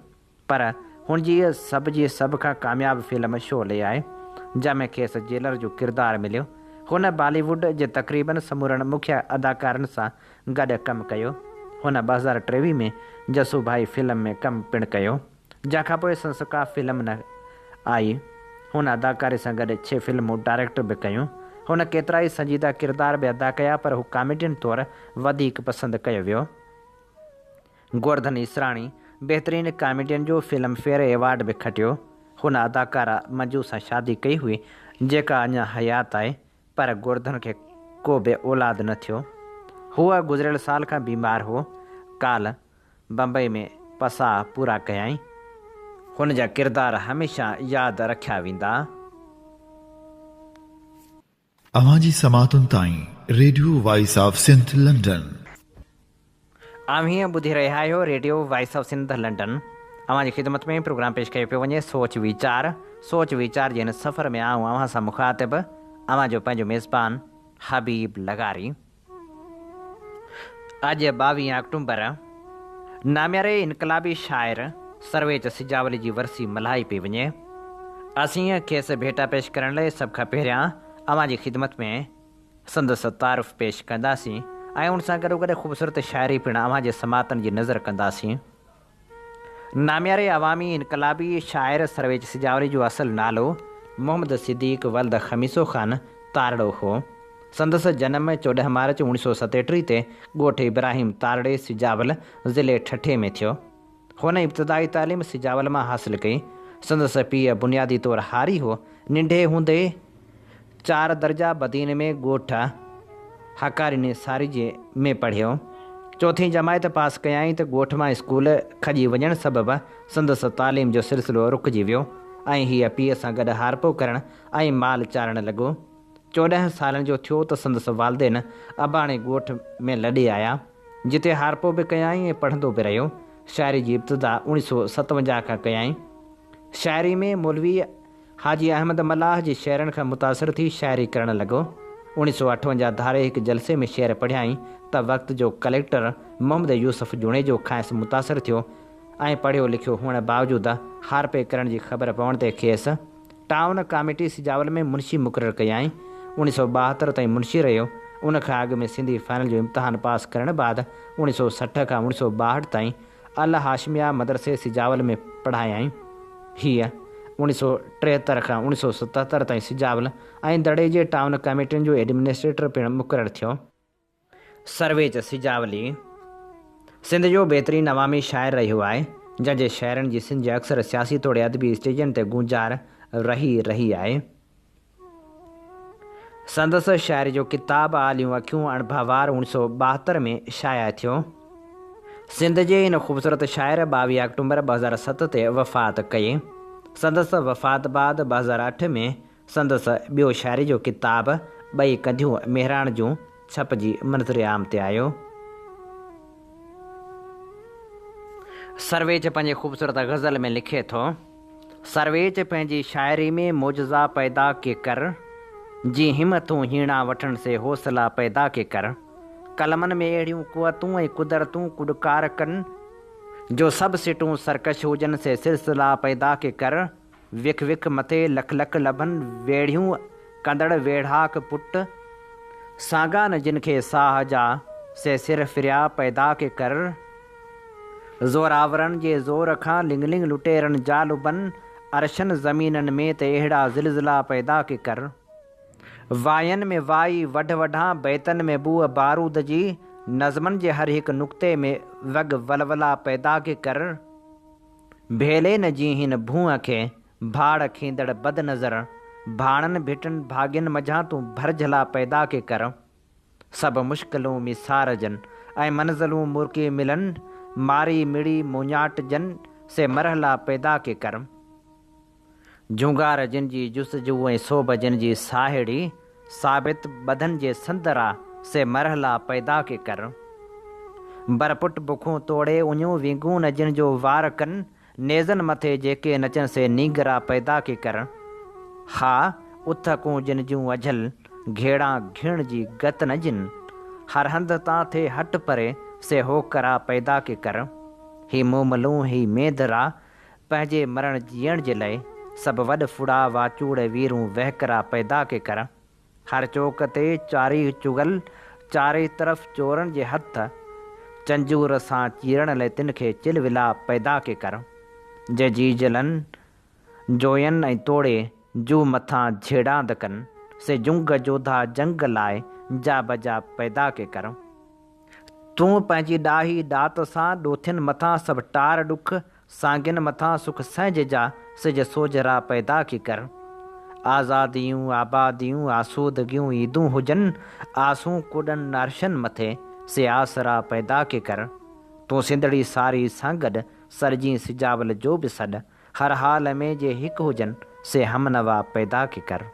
पर हुनजी सभ खां कामयाबु फिल्म शोले आहे, जंहिंमें खेसि जेलर जो किरदारु मिलियो। हुन बॉलीवुड जे तक़रीबन समूरनि मुख्य अदाकारनि सां गॾु कमु कयो। हुन 2023 में जसूभाई फिल्म में कमु पिणु कयो, जंहिंखां पोइ संस्कार फिल्म न आई। हुन अदाकारी सां गॾु 6 फिल्मूं डायरेक्ट बि कयूं। हुन केतिरा ई संजीदा किरदार बि अदा कया, पर हू कॉमेडियन तौरु वधीक पसंदि कयो वियो। गोवर्धन इसराणी बहितरीन कॉमेडियन जो फिल्मफेयर एवॉर्ड बि खटियो। हुन अदाकारा मंजू सां शादी कई हुई, जेका अञा हयात आहे, पर गोवर्धन खे को बि औलाद न थियो। हूअ गुज़िरियल साल खां बीमार हो। काल बम्बई में पसा पूरा कयाई। हुन जा किरदार हमेशह यादि रखिया वेंदा। अवांजी समातुनि ताईं radio voice of Sindh London. हीअं ॿुधी रहिया आहियो radio voice of Sindh London. अवांजी ख़िदमत में प्रोग्राम पेश कयो पियो वञे सोच वीचार जे हिन सफ़र में आऊं अव्हां सां मुखातिब अवांजो पंहिंजो मेज़बान हबीब लगारी। अॼु 22 अक्टूबर नाम्यारे इनकलाबी शाइर सर्वेच सिजावली जी वरसी मल्हाई पई वञे। असीं खेसि भेटा पेश करण लाइ सभ खां पहिरियां अवांजी ख़िदमत में संदसि तारुफ़ पेश कंदासीं ऐं उन सां गॾोगॾु ख़ूबसूरत शाइरी पिणु अवांजे समातनि जी नज़र कंदासीं। नाम्यारे अवामी इनकलाबी शाइर सर्वेच सिजावली जो असुलु नालो मोहम्मद सिद्दीक़ वल्द ख़मीसो ख़ान तारड़ो हो। संदसि जनम 14 मार्च 1937 ते ॻोठ इब्राहिम तारड़े सिजावल ज़िले ठठे में थियो। हुन इब्तिदाई तालीम सिजावल मां हासिलु कई। संदसि पीउ बुनियादी तौरु हारी हो। नंढे हूंदे 4 दर्जा बदीन में ॻोठ हकारी निसारी में पढ़ियो। 4हीं जमायत पास कयाई त ॻोठ मां स्कूल खॼी वञण सबबि संदसि तालीम जो सिलसिलो रुकिजी वियो ऐं हीअ पीउ सां गॾु हारपो करण ऐं माल चारण लॻो। 14 सालनि जो थियो त संदसि वालदेन अबाणे ॻोठ में लॾे आया, जिते हारपो बि कयाई ऐं पढ़ंदो बि रहियो। शाइरी जी इब्तिदा 1957 खां कयाई। शाइरी में मौलवी हाजी अहमद मल्लाह जे शेरनि खां मुतासिर थी शाइरी करणु लॻो। 1958 धारे हिकु जलसे में शेर पढ़ियाई त वक़्त जो कलेक्टर मोहम्मद यूसुफ जुणेजो खांसि मुतासिर थियो ऐं पढ़ियो लिखियो हुअण बावजूदि हारपे करण जी ख़बर पवण ते खेसि टाउन कमेटी सिजावल में मुंशी मुक़ररु कयाई। 1972 ताईं मुंशी रहियो। उन खां अॻु में सिंधी फाइनल जो इम्तिहान पास करण बाद 1960 खां 1962 ताईं अल हाशमिया मदरसे सिजावल में पढ़ायाई। हीअ 1973 खां 1977 ताईं सिजावल ऐं दड़े जे टाउन कमेटियुनि जो एडमिनिस्ट्रेटर पिणु मुक़ररु थियो। सर्वेच सिजावली सिंध जो बहितरीनु अवामी शाइर रहियो आहे, जंहिंजे शाइरनि जी सिंध जे अक्सर सियासी तौरु अदबी स्टेजनि ते गूंजार रही आहे। संदसि शाइरी जो किताब आलियूं अखियूं अणभावार 1972 में शाया थियो। सिंध जे इन ख़ूबसूरत शाइर 22 अक्टूबर 2007 ते वफ़ात कई। संदसि वफ़ात बाद 2008 में संदसि ॿियो शाइरी जो किताब ॿई कंधियूं मेहराण जूं छपजी मंज़िर आम ते आयो। सर्वेच पंहिंजे ख़ूबसूरत गज़ल में लिखे थो, सर्वेच पंहिंजी शाइरी में मौजज़ा पैदा के कर, जी हिमतूं हीणा वठण से हौसला पैदा के कर, कलमनि में अहिड़ियूं कुवतूं ऐं कुदरतूं कुॾकार कनि, जो सभु सिटूं सरकश हुजनि से सिलसिला पैदा के कर, विख विख मथे लख लख लभनि वेड़ियूं कंदड़ वेढ़ाक पुट, सागान जिन खे साह जा से सिर फिरिया पैदा के कर, ज़ोरावरनि जे ज़ोर खां लिंग लिंग लुटेरनि जालुबनि, अरशनि ज़मीननि में त अहिड़ा ज़िलज़िला पैदा के कर, वायनि में वाई वढ वढां बैतनि में बूअ बारूद जी, नज़मनि जे हर हिकु नुक़्ते में वग वलवला पैदा के कर, भेले न जी हिन भूअ खे भाड़ खींदड़ बद नज़र, भाणनि भिटनि भाग्यनि मझां तूं भरझला पैदा के कर, सभु मुश्किलूं मिसार जन ऐं मंज़िलूं मुर्की मिलन, मारी मिड़ी मुञाट जन से मरहला पैदा के कर, झुंगार जिन जी जुस्तजू ऐं सोभ जिन जी साहेड़ी, साबित बदन जे संदरा से मरहला पैदा के कर, बरपुट बुखूं तोड़े उञूं विंगूं न जिन जो वार कनि, नेज़नि मथे जेके नचनि से नीगरा पैदा के कर, हा उथकूं जिन जूं अझल घेड़ा घिण जी गत न जिन, हर हंध तां थे हट परे से होकरा पैदा के कर, ही मोमलूं ही मेदरा पंहिंजे मरण जीअण जे लाइ, सभु वॾ फुड़ा वाचूड़ वीरूं वहकरा पैदा के कर, हर चौक ते चारी चुगल चारे तरफ़ चोरनि जे हथ, चंजूर सां चीरण लाइ तिन खे चिलविला पैदा के कर, जे जी जलनि जोयनि ऐं तोड़े जू मथां झेड़ांद कनि, से जुंग जोधा जंग लाए जा बजा पैदा के कर। तूं पंहिंजी ॾाही ॾात सां ॾोथियुनि मथां सभु टार ॾुख सांगिन मथां सुख सहज जा सिज सोजरा पैदा की कर। आज़ादियूं आबादियूं आसूदगियूं ईदूं हुजनि आसूं कुॾनि नारशनि मथे से आसरा पैदा के कर। तूं सिंधड़ी सारी सां गॾु सरजी सिजावल जो बि सॾ हर हाल में जे हिकु हुजनि से हमनवा पैदा के कर।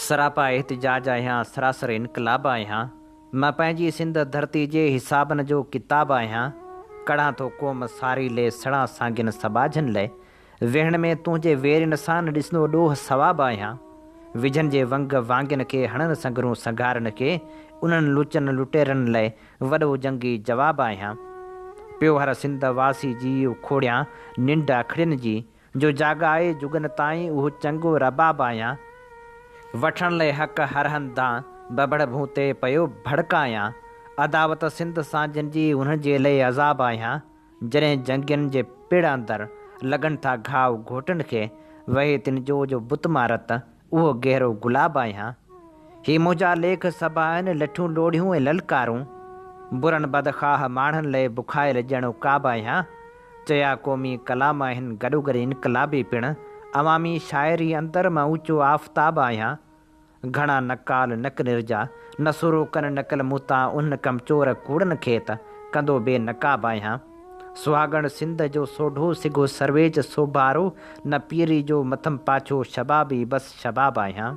सरापा एहतिजाज आहियां सरासर इनकलाब आहियां मां पंहिंजी सिंध धरती जे हिसाबनि जो किताब आहियां। कढ़ां थो क़ौम सारी ले सड़ा सांगिन सबाझनि लाइ वेहण में तुंहिंजे वेरनि सां न ॾिसंदो ॾोह सवाब आहियां। विझनि जे वंग वांगिन खे हणनि संगरूं संघारनि खे उन्हनि लुचनि लुटेरनि लाइ वॾो जंगी जवाब आहियां। पियो हर सिंध वासी जी उखोड़ियां निंड अखड़ियुनि जी जो जाग आहे जुगनि ताईं उहो चङो रबाब आहियां। वठण लाइ हक़ हर हंधां बबड़ भूते पियो भड़कायां। अदावत सिंध सां जिन जी उन्हनि जे लाइ अज़ाब आहियां। जॾहिं जंगियुनि जे पिड़ अंदरि लॻनि था घाव घोटनि खे वहे तिन जो बुत मारत उहो गहरो गुलाब आहियां। ही मुंहिंजा लेख सभु आहिनि लठियूं लोड़ियूं ऐं ललकारूं बुरनि बदखाह माण्हुनि लाइ बुखायल ॼणो काब आहियां। चया क़ौमी कलाम आहिनि गॾो गॾु इनकलाबी पिणु अवामी शाइरी अंदरि मां ऊचो आफ़ताब आहियां। घणा नकाल नक निर्जा न सुरो कन नकल मुता उन कमचोर कूड़नि खे त कंदो बेनकाब आहियां। सुहागण सिंध जो सोढो सिगो सर्वेज सोभारो न पीरी जो मथम पाछो शबाबी बस शबाब आहियां।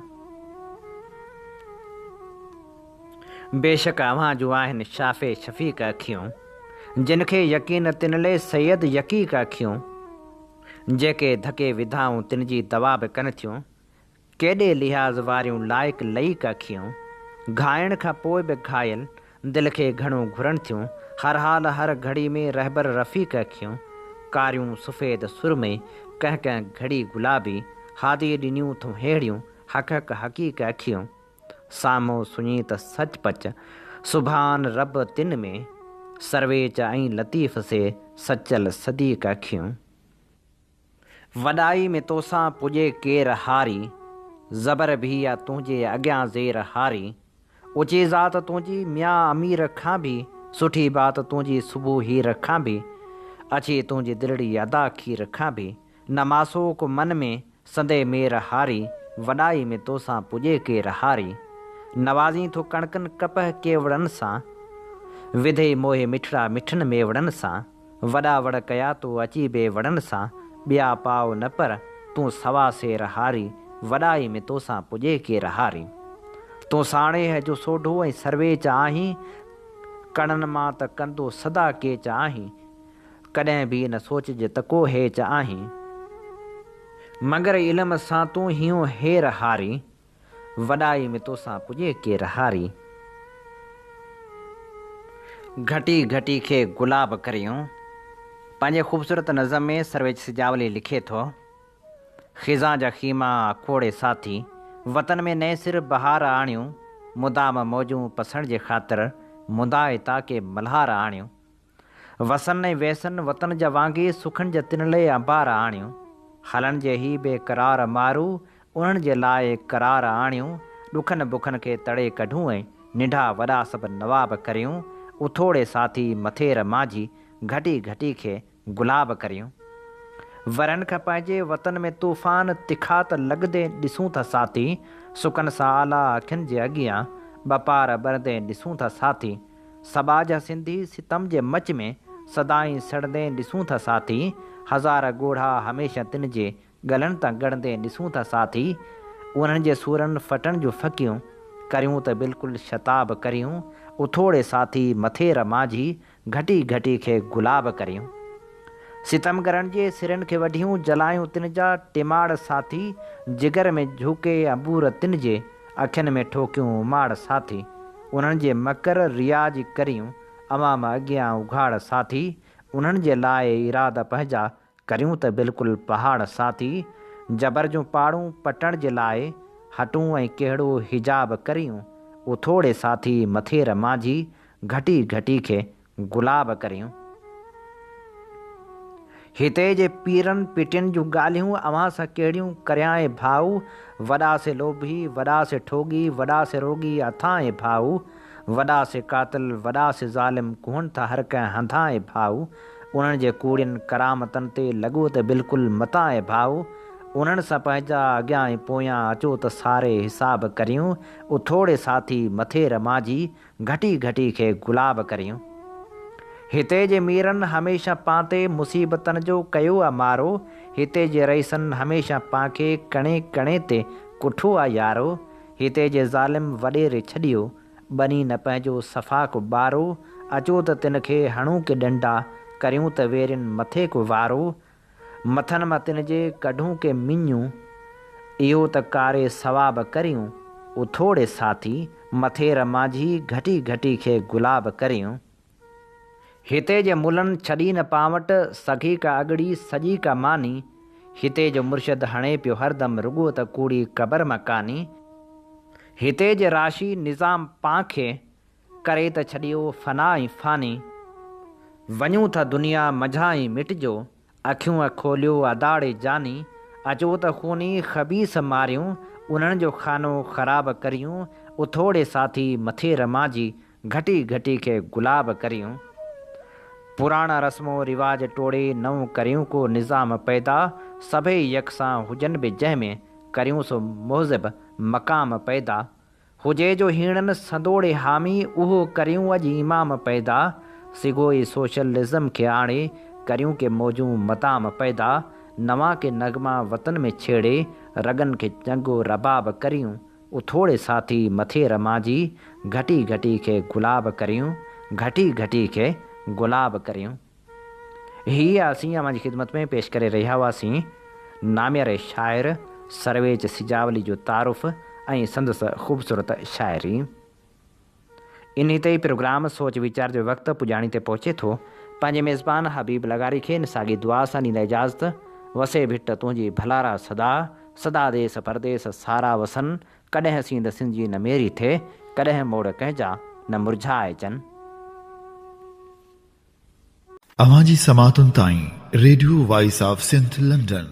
बेशक अव्हां जो आहिनि शाफ़े शफ़ीक़ अखियूं जिनखे यकीन तिन ले सैयद यकीक अखियूं जेके धके विधाऊं तिन जी दवा बि कनि थियूं। केॾे लिहाज़ वारियूं लाइक़ लईक अखियूं घाइण खां पोइ बि घायल दिलि खे घणो घुरनि थियूं। हर हाल हर घड़ी में रहबर रफ़ीक़ अखियूं कारियूं सफ़ेद सुरमे कंहिं कंहिं घड़ी गुलाबी हादी ॾिनियूं थूं हेड़ियूं हक़ हक़ीक़ अखियूं साम्हूं सुञी त सचपच सुभान रब तिन में सर्वेच ऐं लतीफ़ से सचल सदीक अखियूं। वॾाई में तोसां पुॼे केर हारी ज़बर भी या तुंहिंजे अॻियां ज़ेर हारी। ऊची ज़ात तुंहिंजी मियां अमीर खां बि सुठी बात तुंहिंजी सुबुह हीर खां बि अची तुंहिंजी दिलड़ी अदा खीर खां बि न मासूक मन में संदे मेर हारी। वॾाई में तोसां पुॼे केर हारी नवाज़ी थो कणकनि कपह केवड़नि सां विधे मोहे मिठड़ा मिठनि मेवड़नि सां वॾा वड़ कया तो अची बे वड़नि सां ॿिया पाव न पर तूं सवा सेर हारी। वॾाई में तोसां पुॼे केर हारी तूं साणे जो सोढो ऐं सर्वेच आहीं कणनि मां त कंदो सदा केच आहीं कॾहिं बि न सोचिजे त को हेच आहीं मगर इल्म सां तूं हियूं हेर हारी। वॾाई में तोसां पुॼे केर हारी घटी घटी खे गुलाब करियूं। पंहिंजे ख़ूबसूरत नज़म में सर्वेच सिजावली लिखे थो ख़िज़ा जा ख़ीमा खोड़े साथी वतन में नए सिर बहार आणियूं मुदाम मौजूं पसण जे ख़ातिर मुदाइता के मल्हार आणियूं वसन ऐं वैसन वतन जा वांगी सुखनि जा तिन लाइ अंबार आणियूं हलनि जे ही बेक़रार मारू उन्हनि जे लाइ करार आणियूं ॾुखनि बुखनि खे तड़े कढूं ऐं निंढा वॾा सभु नवाब करियूं उथोड़े साथी मथेर माझी घटी घटी खे गुलाब करियूं। वरनि खां पंहिंजे वतन में तूफ़ान तिखात लॻंदे ॾिसूं था साथी सुकनि सां आला अखियुनि जे अॻियां बपार ॿरंदे ॾिसूं था साथी सबा जा सिंधी सितम जे मच में सदाईं सड़ंदे ॾिसूं था साथी हज़ार ॻोढ़ा हमेशह तिन जे गलनि तां ॻड़ंदे ॾिसूं था साथी उन्हनि जे सूरनि फटण जूं फ़कियूं करियूं त बिल्कुलु शताब करियूं उथोड़े साथी मथेर माझी घटी घटी खे गुलाब करियूं सितमगरनि जे सिरनि खे वढियूं जलायूं तिन जा टिमाड़ साथी जिगर में झूके अंबूर तिन जे अखियुनि में ठोकियूं उमाड़ साथी उन्हनि जे मकर रियाज करियूं अवाम अॻियां उघाड़ साथी उन्हनि जे लाइ इरादा पंहिंजा करियूं त बिल्कुलु पहाड़ साथी जबर जूं पाड़ूं पटण जे लाइ हटूं ऐं कहिड़ो हिजाब करियूं उथोड़े साथी मथेर माझी घटी घटी खे गुलाब करियूं। हिते जे पीरनि पिटियुनि जूं ॻाल्हियूं अव्हां सां कहिड़ियूं करियां भाऊ। वॾा से लोभी, वॾा से ठोगी, वॾा से रोगी अथां भाऊ। वॾा से कातिल, वॾा से ज़ालिम कुहनि था हर कंहिं हंधां भाऊ। उन्हनि जे कूड़ियुनि करामतनि ते लॻो त बिल्कुलु मतां भाऊ। उन्हनि सां पंहिंजा अॻियां ऐं पोयां अचो त सारे हिसाब करियूं। उथोड़े साथी मथे रमाजी घटी घटी खे गुलाब करियूं। हिते जे मीरनि हमेशह पां ते मुसीबतनि जो कयो आहे मारो। हिते जे रईसनि हमेशह पाण खे कणे कणे ते कुठो आहे यारो। हिते जे ज़ालिम वॾेरे छॾियो, बनी न पंहिंजो सफ़ा को ॿारो। अचो त तिन खे हणूं के डंडा, करियूं त वेरियुनि मथे को वारो। मथनि मां तिन जे कढूं के मिञूं, इहो त कारे सवाब करियूं। उथोड़े साथी मथे रमाजी घटी घटी खे गुलाब करियूं। हिते जे मुलनि छॾी न पां वटि सघी का अॻड़ी सॼी का मानी। हिते जो मुर्शद हणे पियो हरदम रुॻो त कूड़ी क़बर मकानी। हिते जे राशी निज़ाम पां खे करे त छॾियो फ़ना ऐं फ़ानी। वञूं था दुनिया मझां ई मिटिजो, अखियूं खोलियो अदाड़े जानी। अचो त खूनी ख़बीस मारियूं, उन्हनि जो खानो ख़राब करियूं। उथोड़े साथी मथे रमाजी घटी घटी खे गुलाब करियूं। पुराणा रस्मो रिवाज टोड़े नओं करियूं को निज़ाम पैदा। सभई यकसां हुजनि बि जंहिंमें करियूं सो मुहज़िब मक़ाम पैदा। हुजे जो हीणनि संदोड़े हामी, उहो करियूं अॼु इमाम पैदा। सिगो ई सोशलिज़म खे आणे करियूं के मौजूं मताम पैदा। नवां के नगमा वतन में छेड़े, रगन के चङो रबाब करियूं। उथोड़े साथी मथे रमाजी घटी घटी खे गुलाब करियूं। घटी घटी खे गुलाब करियूं। ही असीं अव्हां जी ख़िदमत में पेश करे रहिया हुआसीं नामियर शाइर सर्वेज सिजावली जो तारुफ़ ऐं संदसि ख़ूबसूरत शाइरी। इन ते प्रोग्राम सोच वीचार जो वक़्तु पुॼाणी ते पहुचे थो। पंहिंजे मेज़बान हबीब लगारी खे साॻी दुआ सां ॾींदा इजाज़त। वसे भिट तुंहिंजी भलारा सदा, सदा देस परदेस सारा वसन। कॾहिं सींद सिंजी न मेरी थिए, कॾहिं मोड़ कंहिंजा न मुरझाए अचनि। अवां जी समातुनि ताईं radio voice of Sindh London